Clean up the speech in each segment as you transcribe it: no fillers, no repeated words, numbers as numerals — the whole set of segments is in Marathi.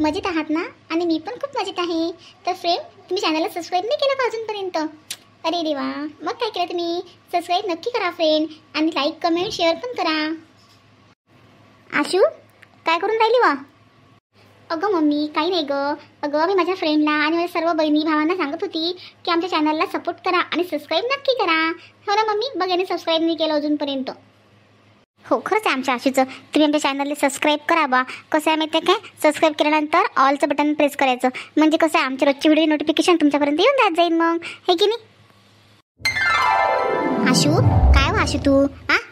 मजेत आहात ना? आणि मी पण खूप मजेत आहे. तर फ्रेंड, तुम्ही चॅनलला सबस्क्राईब नाही केलं का अजूनपर्यंत? अरे देवा, मग काय केलं तुम्ही? सबस्क्राईब नक्की करा फ्रेंड, आणि लाईक कमेंट शेअर पण करा. आशू, काय करून राहिली वा? अगं मम्मी, काही नाही गं. अगं मी माझ्या फ्रेंडला आणि माझ्या सर्व बहिणी भावांना सांगत होती की आमच्या चॅनलला सपोर्ट करा आणि सबस्क्राईब नक्की करा. हो ना मम्मी? बघ, याने सबस्क्राईब नाही केलं अजूनपर्यंत. हो, खरंच आहे आमच्या आशूचं. तुम्ही आमच्या चॅनलला सबस्क्राईब करा बा. कसं आहे माहिती आहे काय? सबस्क्राईब केल्यानंतर ऑलचं बटन प्रेस करायचं, म्हणजे कसं आहे आमच्या रोजची व्हिडिओ नोटिफिकेशन तुमच्यापर्यंत येऊन जात जाईल मग, हे की नाही? आशू, काय हो आशू तू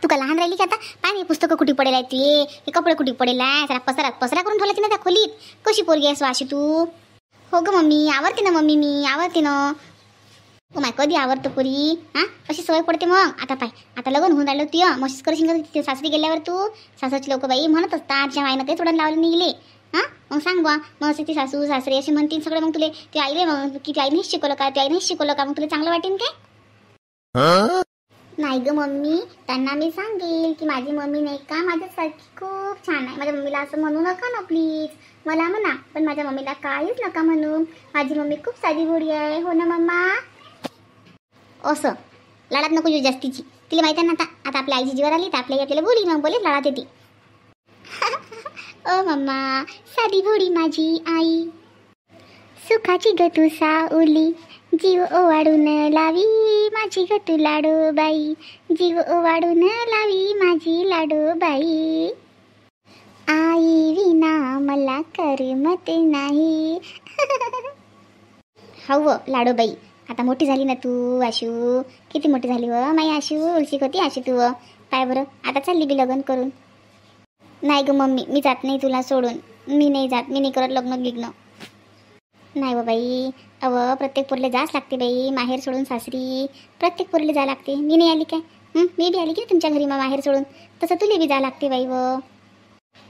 का लहान राहिली की आता? पाय नाही, पुस्तकं कुठे पडेल आहे ते, हे कपडे कुठे पडेल आहे, जरा पसरा करून ठेवला ना त्या खोलीत. कशी पोरगी आहेस आशू तू? हो गं मम्मी, आवडते ना मम्मी, मी आवडते ना. हो माय, कधी आवडतं पोरी? अशी सवय पडते मग. आता पाय, आता लग्न होऊन राहिलं तुझ्या, मशीच करशील का सासरी गेल्यावर तू? सासरची लोक बाई म्हणत असतात, ज्या आईनं काही थोडं लावलं नाही गेले. मग सांग बा, मग असं ती सासू सासरे असे म्हणतील सगळे, मग तुले ते आईले मग की आईने शिकवलं का, ते आईने शिकवलं का, मग तुला चांगलं वाटेल काय? नाही ग मम्मी, त्यांना मी सांगेल की माझी मम्मी नाही का माझ्यासारखी खूप छान आहे. माझ्या मम्मीला असं म्हणू नका ना प्लीज. मला म्हणा, पण माझ्या मम्मीला काहीच नका म्हणू. माझी मम्मी खूप साधी गोडी आहे. हो ना मम्मा? असं लाडात नको येऊ जास्तीची. तिला माहिती आहे ना आता आपल्या आईची जीवर आली तर आपल्याला बोली, मग बोले लाडात येते. ओ मम्मा, साधी भोळी माझी आई, सुखाची ग तू सावली, जीव ओवाळून लावी माझी ग तू लाडोबाई, जीव ओवाळून लावी माझी लाडोबाई, आई विना मला करमत नाही. हो लाडोबाई, आता मोठी झाली ना तू आशू, किती मोठी झाली व माई आशू, उलशी होती आशू तू. काय बरं, आता चालली बी लग्न करून? नाही ग मम्मी, मी जात नाही तुला सोडून. मी नाही जात, मी नाही करत लग्न गिग्न. नाही व बाई, प्रत्येक पोरीला जाच लागते बाई, माहेर सोडून सासरी प्रत्येक पोरीला जा लागते. मी नाही आली काय? मी बी आली की तुमच्या घरी मग माहेर सोडून, तसं तुला बी जा लागते बाई व.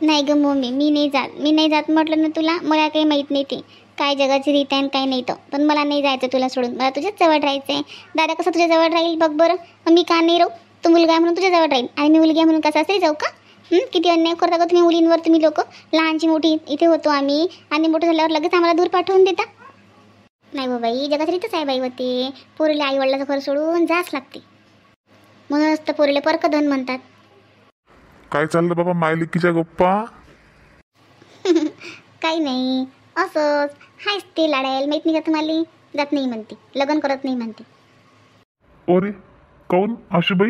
नाही ग मम्मी, मी नाही जात म्हटलं ना तुला. मला काही माहीत नाही ते काय जगाची रीत आहे काय नाही तर, पण मला नाही जायचं तुला सोडून. मला तुझ्याच जवळ राहायचं आहे. दादा कसं तुझ्या जवळ राहील बघ बरं. मग मी का नाही राहू? तू मुलगा आहे म्हणून तुझ्या जवळ राहील, आणि मी मुलगी आहे म्हणून कसं असेल जाऊ का? किती अन्याय करता का तुम्ही मुलींवर, तुम्ही लोक. लहानची मोठी इथे होतो आम्ही, आणि मोठं झाल्यावर लगेच आम्हाला दूर पाठवून देता. नाही हो बाई, जगाची रीतच आहे बाई होते. पोरीला आई वडिलाचं घर सोडून जाच लागते, म्हणूनच तर पोरीला परक धन म्हणतात. काय चाललं बाबा मायलिकीच्या गप्पा? काही नाही, असंच हायच ते लाडायला. माहीत नाही का तुम्हाला? जात नाही म्हणते, लग्न करत नाही म्हणते. अरे काऊन आशूबाई,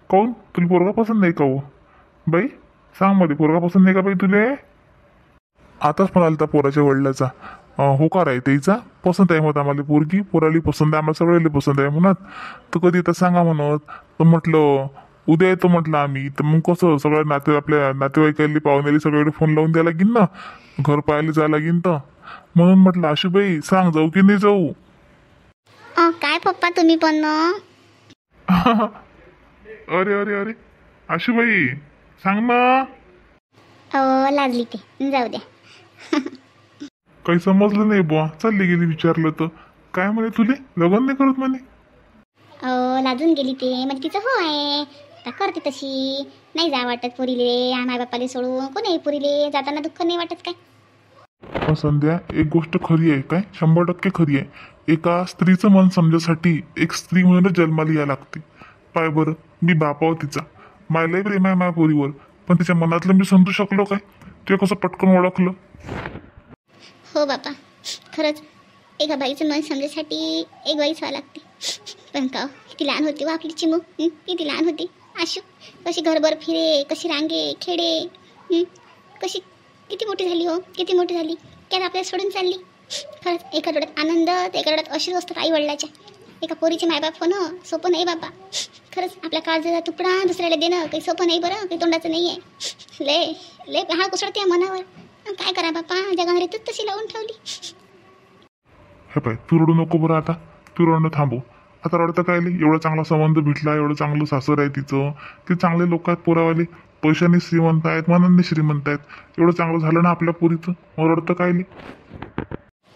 काऊन तुला पोरगा पसंत नाही का हो बाई? सांग मध्ये, पोरगा पसंत नाही का बाई तुले? आताच म्हणाल त्या पोराच्या वडिलाचा होकार आहे त्याचा, पसंत आहे म्हणत आम्हाला पोरगी, पोराली पसंत आहे, आम्हाला सगळ्याला पसंत आहे म्हणत. तर कधी तर सांगा म्हणत. तर म्हटलं उद्या येतो म्हटलं आम्ही. तर मग कसं सगळ्या आपल्या नातेवाईकाली पाहुण्याला सगळ्याकडे फोन लावून द्यायला लागेल ना, घर पाहायला जायला लागेल. तर म्हणून म्हटलं आशूबाई सांग, जाऊ की नाही जाऊ? काय पप्पा तुम्ही पण? अरे अरे अरे आशूबाई सांग ना. लाजली ते, जाऊ द्या. काही समजलं नाही बुवा, चालली गेली. विचारलं तर काय म्हणे, तुले लग्न नाही करत म्हणे? लाजून गेली ते, म्हणजे तिचं हो आहे, आता करते तशी. नाही जा वाटत पोरीले, माय बापाले सोडून कोणी पोरीले जाताना दुःख नाही वाटत काय? संध्या, एक गोष्ट खरी आहे काय, 100% खरी आहे. एका स्त्रीचं मन समजायसाठी एक स्त्री म्हणूनच जन्माला या लागते. पाय बरं, मी बापाव तिचा, मायलाही प्रेम आहे माझ्या पोरीवर, पण तिच्या मनातलं मी समजू शकलो काय? ते कसं पटकन ओळखलं? हो बापा, खरंच एका बाईचं मन समजायसाठी एक बाईच व्हावं लागते. पण का किती लहान होती व आपली चिमू, किती लहान होती आशू. कशी घरभर फिरे, कशी रांगे खेळे, कशी किती मोठी झाली हो, किती मोठी झाली. त्यात आपल्याला सोडून चालली. खरंच एका डोळ्यात आनंद, एका डोळ्यात अशीच असतात आई वडिलाच्या. एका पोरीचे मायबाप होणं सोपं नाही बाबा. खरंच आपल्या काळजाचा तुकडा दुसऱ्याला देणं काही सोपं नाही बरं, काही तोंडाचं नाही आहे. लय लय हा कुसळते मनावर. काय करा बापा, जगावर तूच तशी लावून ठेवली. हे पाय, तू रडू नको बरं. आता तू रडणं थांबव. आता रडतं काय? एवढा चांगला संबंध भेटला, एवढं चांगलं सासर आहे तिचं, ते चांगले लोक आहेत पोरावाले, पैशाने श्रीमंत आहेत, मनाने श्रीमंत आहेत. एवढं चांगलं झालं ना आपल्या पोरीचं, मग रडतं काय?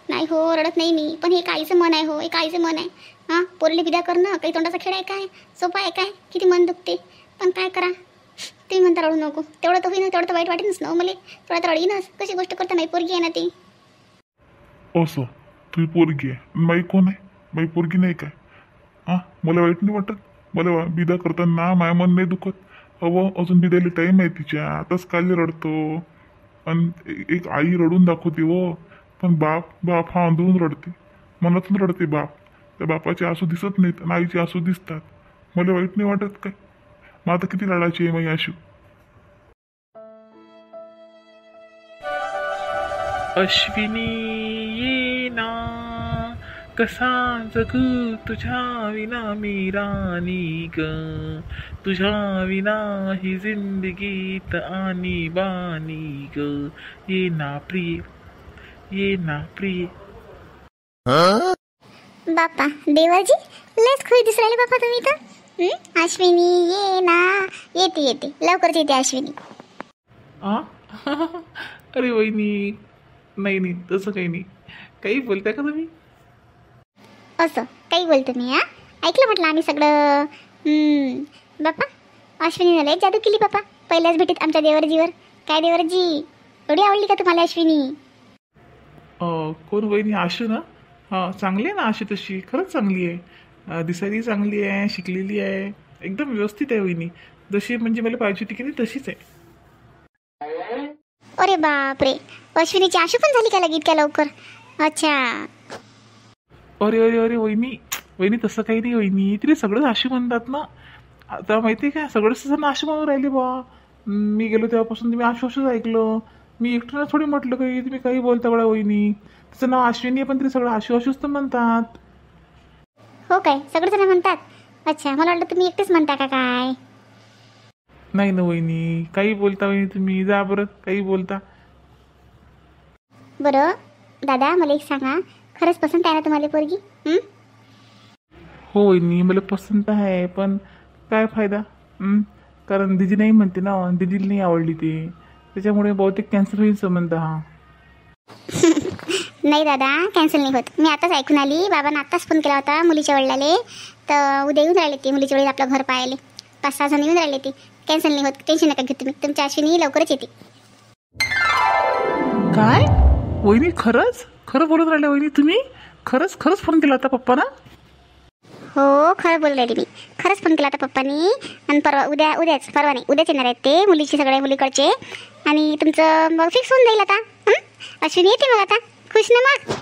नाही हो, रडत नाही मी, पण हे काहीचं मन आहे हो, हे काहीचं मन आहे. पोरीला विदा करणं काही तोंडाचा खेळ आहे काय? सोपं आहे काय? किती मन दुखते, पण काय करा. तुम्ही म्हणता रडू नको, तेवढं तर होईना, तेवढं तर वाईट वाटेनच ना मला, तेवढं तर रडीनच. कशी गोष्ट करता, माही पोरगी आहे ना ती. असं तुझी पोरगी आहे, माई कोण आहे? माई पोरगी नाही काय? हां, मला वाईट नाही वाटत? मला बिदा करताना माया मन नाही दुखत? अहो, अजून बिदायला टाईम आहे तिच्या, आताच काल रडतो. आणि एक आई रडून दाखवते हो, पण बाप हा अंधळून रडते, मनातून रडते बाप. त्या बापाचे आसू दिसत नाहीत आणि आईचे आसू दिसतात. मला वाईट नाही वाटत काय? मग आता किती रडायची आहे माई आशू? अश्विनी ये ना, कसा जगू तुझ्या विना मी राणी ग, तुझ्या विना ही जिंदगीत आणि बानी ग, ये ना प्रिय, ये ना प्रिय. बापा देवाजी, लयच खुश दिसू राहिले बापा तुम्ही तर. अश्विनी ये ना. येते लवकरच येते अश्विनी. आ अरे वहिनी, नाही तसं काही नाही. काही बोलताय का तुम्ही? असं काही बोलतो मी. ऐकलं म्हटलं आम्ही सगळं. बापा अश्विनीनं लय जादू केली बापा पहिल्याच भेटीत आमच्या देवरजीवर. काय देवरजी, एवढी आवडली का तुम्हाला अश्विनी? कोण वहिनी? आशू ना? हां, चांगली आहे ना आशू, तशी खरंच चांगली आहे. दिसायला चांगली आहे, शिकलेली आहे, एकदम व्यवस्थित आहे वहिनी. जशी म्हणजे मला पाहिजे होती की नाही तशीच आहे. अरे बापरे, अश्विनीची आशू पण झाली का लगेच इतक्या लवकर? अच्छा. अरे अरे अरे वहिनी तसं काही नाही वहिनी, तिथे सगळंच आशू म्हणतात ना. आता माहिती आहे का, सगळंच जण आशू म्हणून राहिले बा. मी गेलो तेव्हापासून तुम्ही आशूच ऐकलं. मी एकट्यानं थोडी म्हटलं काही, तुम्ही काही बोलता बडा वहिनी. तिचं नाव अश्विनी आहे पण तरी सगळं आशूच तर म्हणतात. हो काय, सगळेजण म्हणतात? अच्छा, मला वाटलं तुम्ही एकटेच म्हणता का काय? नाही ना वहिनी, काही बोलता वहिनी तुम्ही, जा बरं काही बोलता. बरं दादा, मला एक सांगा, खरंच पसंत आहे ना तुम्हाला पोरगी? हो वहिनी, मला पसंत आहे, पण काय फायदा? कारण दिदी नाही म्हणते ना, दिदीला नाही आवडली ती, त्याच्यामुळे बहुतेक कॅन्सल होईल संबंध हा. नाही दादा, कॅन्सल नाही होत. मी आताच ऐकून आली, बाबांना आत्ताच फोन केला होता मुलीच्या वडिलाले, तर उद्या येऊन राहिले ते मुलीच्या वडील आपलं घर पाहायला. 5-6 जण येऊन राहिले ते. कॅन्सल नाही होत, टेन्शन नका घेऊ तुम्ही. तुमच्या अश्विनी लवकरच येते. काय वहिनी, खरं बोलत राहिले वहिनी तुम्ही? खरंच फोन केला होता पप्पा ना? हो, खरं बोलू राहिली मी. खरंच फोन केला होता पप्पानी. आणि उद्याच येणार आहेत ते मुलीचे, सगळ्या मुलीकडचे. आणि तुमचं मग फिक्स होऊन जाईल आता. अश्विनी येते मग आता. खुश ना मग?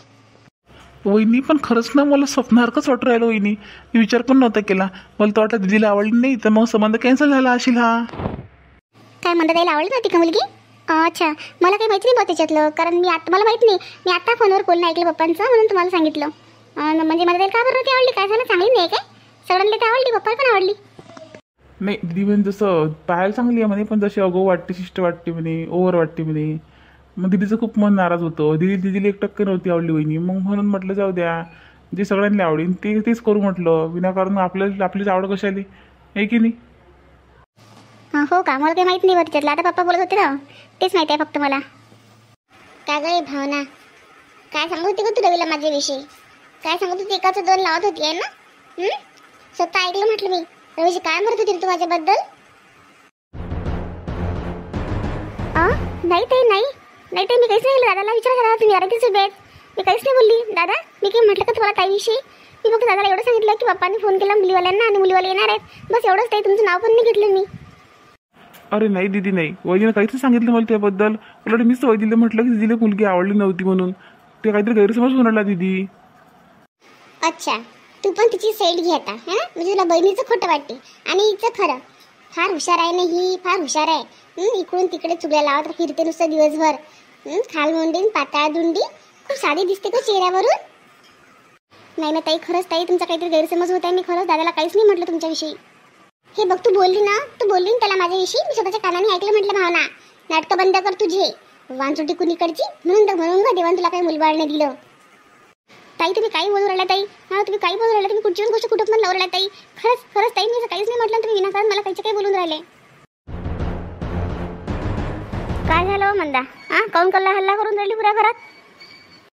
वहिनी पण खरंच ना, मला स्वप्नासारखंच वाटू राहिलं वहिनी. मी विचार पण नव्हता केला. मला तर वाटलं दिदीला आवडली नाही, तर मग संबंध कॅन्सल झाला असेल हा. काय म्हणता, त्याला आवडली नव्हती का मुलगी? अच्छा, मला काही माहिती नाही बघ त्याच्यातलं, कारण मला माहित नाही. मी आता फोनवर बोलणं ऐकलं पप्पांचं, म्हणून तुम्हाला सांगितलं. म्हणजे मला त्याला का बरं ती आवडली? काय झालं, चांगली नाही काय? सगळ्यांना ते आवडली, पप्पाला पण आवडली. नाही दिदी म्हणजे जसं पाहायला चांगली आहे म्हणे, पण जशी अगो वाटते, शिष्ट वाटते म्हणे, ओव्हर वाटते म्हणे. मग दिदीचं खूप मन नाराज होतं. दिदीला 1% नव्हती आवडली वहिनी. मग म्हणून म्हटलं जाऊ द्या, जे सगळ्यांना आवडेल तेच करू म्हटलं. विनाकारण आपलीच आवड कशाली, आहे की नाही? हो का, मला काही माहित नाही बघ त्याच्यातलं. आता पप्पा बोलत होते ना, तेच माहिती आहे फक्त मला. काय गं भावना, काय सांगत होती का तू रवीला माझ्याविषयी? काय सांगत होती? एकाचं 2 लावत होती आहे ना? स्वतः ऐकलं म्हटलं मी. रवीची काय म्हणत होती तू माझ्याबद्दल? नाही ते नाही मी काहीच नाही केलं. दादाला विचार करा तुम्ही, अरे तिचं बेट मी काहीच नाही बोलली. दादा, मी काही म्हटलं का तुम्हाला ताईविषयी? मी फक्त दादाला एवढं सांगितलं की पप्पांनी फोन केला मुलीवाल्यांना आणि मुलीवाले येणार आहेत, बस एवढंच. ताई, तुमचं नाव पण नाही घेतलं मी. अरे नाही दिदी, नाही, वहिनीनं काहीच सांगितलं मला त्याबद्दल. उलट मीच वहिनीला म्हटलं की दिदीला मुलगी आवडली नव्हती म्हणून. ते काहीतरी गैरसमज होऊन राहिला दिदी. अच्छा, तू पण तिची साईड घे आता. म्हणजे तुला बहिणीचं खोटं वाटते आणि हिचं खरं. फार हुशार आहे ना ही, फार हुशार आहे. इकडून तिकडे चुगल्या लावत फिरते नुसतं दिवसभर. खालमुंडी पाताळ दुंडी, खूप साधी दिसते का चेहऱ्यावरून? नाही ना ताई, खरंच ताई तुमचा काहीतरी गैरसमज होत आहे. मी खरंच दादाला काहीच नाही म्हटलं तुमच्याविषयी. हे बघ, तू बोलली ना त्याला माझ्याविषयी. मी स्वतःच्या कानाने ऐकलं. म्हटलं भावना, नाटकं बंद कर तुझे. वांचोटी कुणीकडची म्हणून का देवान तुला काही मुलबाळ नाही दिलं. ताई, तुम्ही काही बोलू राहिला ताई? तुम्ही काही बोलू राहिला? तुम्ही कुठची गोष्ट कुठं पण लावू राहिला ताई? खरंच ताई, मी काहीच नाही म्हटलं. तुम्ही विनाकारण मला काही बोलून राहिले. काय झालं मंदा? काऊन हल्ला करून राहिली पुऱ्या घरात?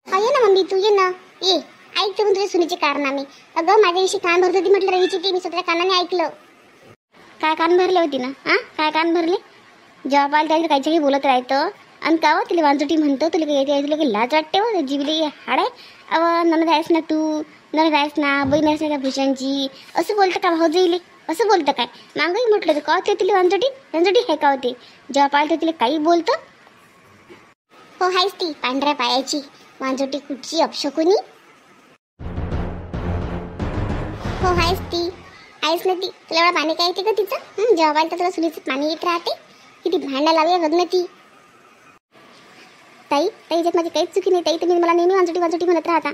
ये ना मम्मी, तू ये ना, ये. ऐकते पण तुझ्या सुनीचे कारनामे. अगं माझ्याविषयी कान भरत होती म्हटलं रवीची ती. मी स्वतःच्या कानाने ऐकलं. काय कान भरले होती ना? काय कान भरले? जेव्हा पाहिलं त्याला काहीतरी बोलत राहतं. आणि का हो तुला वांजुटी म्हणतो, तुला काही लाज वाटते हो जीवली हाड आहे. अव ननद आहेस ना तू, ननद आहेस ना, बहीण आहेस ना त्या भूषणची, असं बोलतं का भाऊ जाईले, असं बोलतं काय. मागंही म्हटलं तर का होते तिला वांजुटी हे का होते, जेव्हा पाहिलं तिला काही बोलतं. हो हायच ती पांढऱ्या पायाची वांजुटी कुठची अपशकुनी. हो हायच ती, आहेस ना ती. तुला एवढं पाणी काय येते का तिचं, जेव्हा पाहिलं तर तुला सुनीचं पाणी येत राहते. किती भांडणं लावूया बघ ना ती. ताई याच्यात माझी काहीच चुकी नाही ताई, तुम्ही मला नेहमी वांजुटी म्हणत राहता.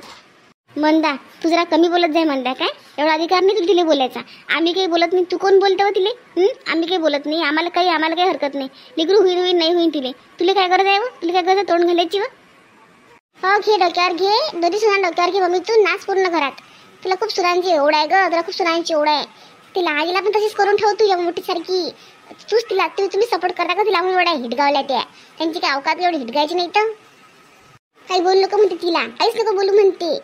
मंदा तू जरा कमी बोलत जाय म्हणता काय, एवढा अधिकार नाही तुला तिला बोलायचा. आम्ही काही बोलत नाही, तू कोण बोलतो हो तिले. आम्ही काही बोलत नाही, आम्हाला काही हरकत नाही. लेकरू होईल नाही होईल तिले, तुला काय गरज आहे, तुला काय गरज तोंड घालायची. हो घे डोक्यावर घे, दोन्ही सुना डोक्यावर घे मम्मी, तू नाच पूर्ण घरात. तुला खूप सुनांची एवढं आहे ग, तुला खूप सुनांची एवढं आहे. तिला आईला पण तशीच करून ठेव तू, मोठी सारखी. तूच तिला तुम्ही सपोर्ट करता का तिला, म्हणून एवढ्या हिटगावल्या त्या. त्यांची काय अवकात एवढी हिटगायची नाही तर काही बोलू नको म्हणते तिला, काहीच नको बोलू म्हणते.